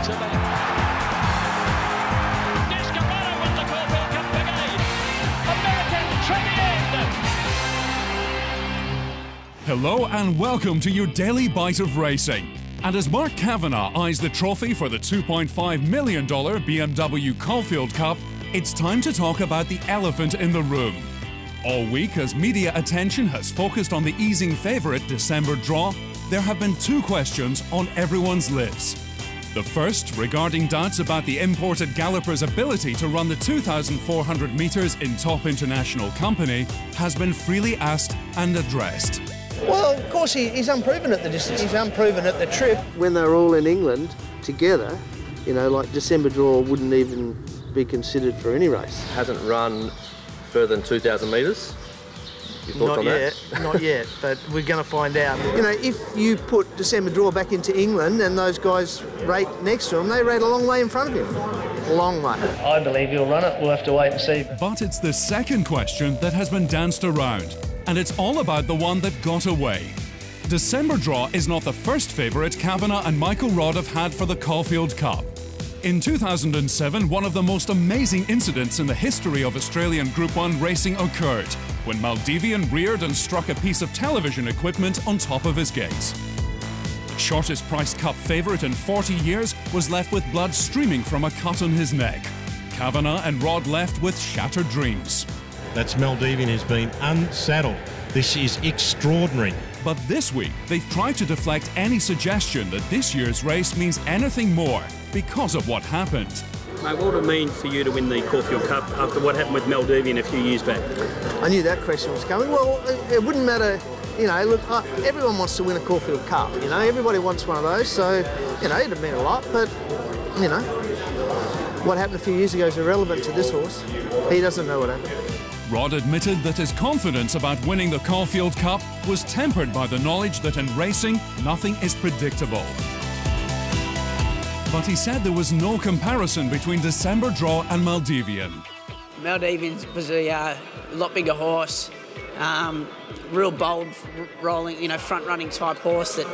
to me. Descarado wins the Caulfield Cup again. American to the end. Hello and welcome to your daily bite of racing. And as Mark Kavanagh eyes the trophy for the $2.5 million BMW Caulfield Cup, it's time to talk about the elephant in the room. All week, as media attention has focused on the easing favourite December draw, there have been two questions on everyone's lips. The first, regarding doubts about the imported galloper's ability to run the 2,400 metres in top international company, has been freely asked and addressed. Well, of course, he's unproven at the distance. He's unproven at the trip. When they were all in England together, you know, like December draw wouldn't even be considered for any race. Hasn't run further than 2,000 metres. Not yet, not yet, but we're going to find out. You know, if you put December draw back into England and those guys rate next to him, they rate a long way in front of him. A long way. I believe he'll run it. We'll have to wait and see. But it's the second question that has been danced around, and it's all about the one that got away. December draw is not the first favourite Kavanagh and Michael Rodd have had for the Caulfield Cup. In 2007, one of the most amazing incidents in the history of Australian Group 1 racing occurred, when Maldivian reared and struck a piece of television equipment on top of his gates. Shortest priced cup favourite in 40 years was left with blood streaming from a cut on his neck. Kavanagh and Rodd left with shattered dreams. That's Maldivian has been unsaddled. This is extraordinary. But this week, they've tried to deflect any suggestion that this year's race means anything more because of what happened. Mate, what would it mean for you to win the Caulfield Cup after what happened with Maldivian a few years back? I knew that question was coming. Well, it wouldn't matter, you know, look, everyone wants to win a Caulfield Cup, you know, everybody wants one of those, so, you know, it'd mean a lot, but, you know, what happened a few years ago is irrelevant to this horse. He doesn't know what happened. Rodd admitted that his confidence about winning the Caulfield Cup was tempered by the knowledge that in racing, nothing is predictable. But he said there was no comparison between December draw and Maldivian. Maldivian was a lot bigger horse, real bold, rolling, you know, front-running type horse that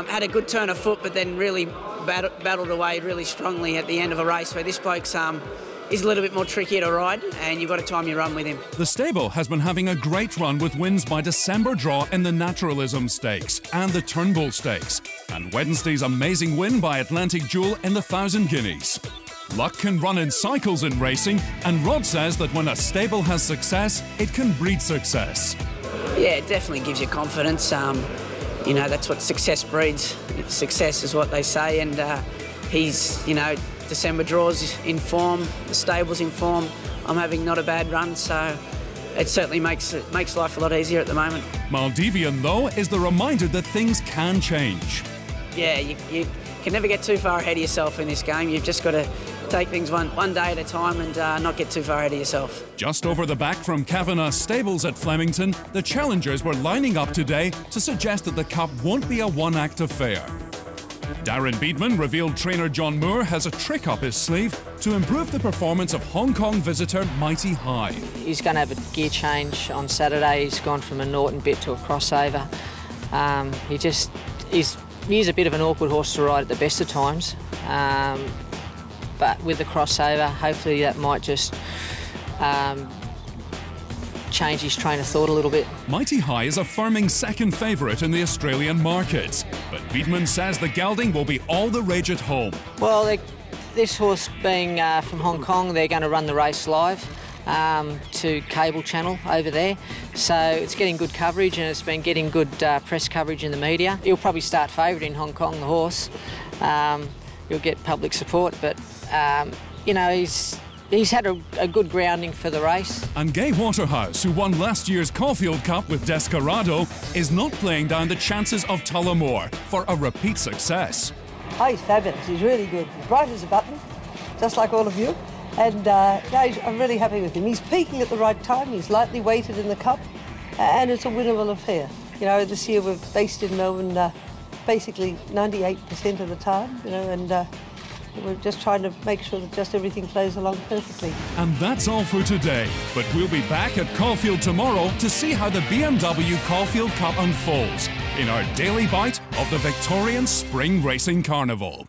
had a good turn of foot, but then really battled away really strongly at the end of a race where this bloke's is a little bit more trickier to ride, and you've got to time your run with him. The stable has been having a great run with wins by December draw in the Naturalism Stakes and the Turnbull Stakes, and Wednesday's amazing win by Atlantic Jewel in the 1,000 Guineas. Luck can run in cycles in racing, and Rodd says that when a stable has success, it can breed success. Yeah, it definitely gives you confidence. You know, that's what success breeds. Success is what they say, and he's, you know, December draws in form, the stable's in form. I'm having not a bad run, so it certainly makes life a lot easier at the moment. Maldivian, though, is the reminder that things can change. Yeah, you can never get too far ahead of yourself in this game. You've just got to take things one day at a time and not get too far ahead of yourself. Just over the back from Kavanagh's stables at Flemington, the challengers were lining up today to suggest that the Cup won't be a one-act affair. Darren Beedman revealed trainer John Moore has a trick up his sleeve to improve the performance of Hong Kong visitor Mighty High. He's going to have a gear change on Saturday. He's gone from a Norton bit to a crossover. He's a bit of an awkward horse to ride at the best of times, but with the crossover, hopefully that might just change his train of thought a little bit. Mighty High is a firming second favourite in the Australian market, but Beedman says the gelding will be all the rage at home. Well, this horse being from Hong Kong, they're going to run the race live to cable channel over there, so it's getting good coverage and it's been getting good press coverage in the media. He'll probably start favourite in Hong Kong, the horse. He'll get public support, but you know, he's had a good grounding for the race. And Gay Waterhouse, who won last year's Caulfield Cup with Descarado, is not playing down the chances of Tullamore for a repeat success. Oh, he's fabulous. He's really good. Bright as a button, just like all of you. And I'm really happy with him. He's peaking at the right time. He's lightly weighted in the Cup, and it's a winnable affair. You know, this year we're based in Melbourne basically 98% of the time, you know, and we're just trying to make sure that just everything flows along perfectly. And that's all for today. But we'll be back at Caulfield tomorrow to see how the BMW Caulfield Cup unfolds in our daily bite of the Victorian Spring Racing Carnival.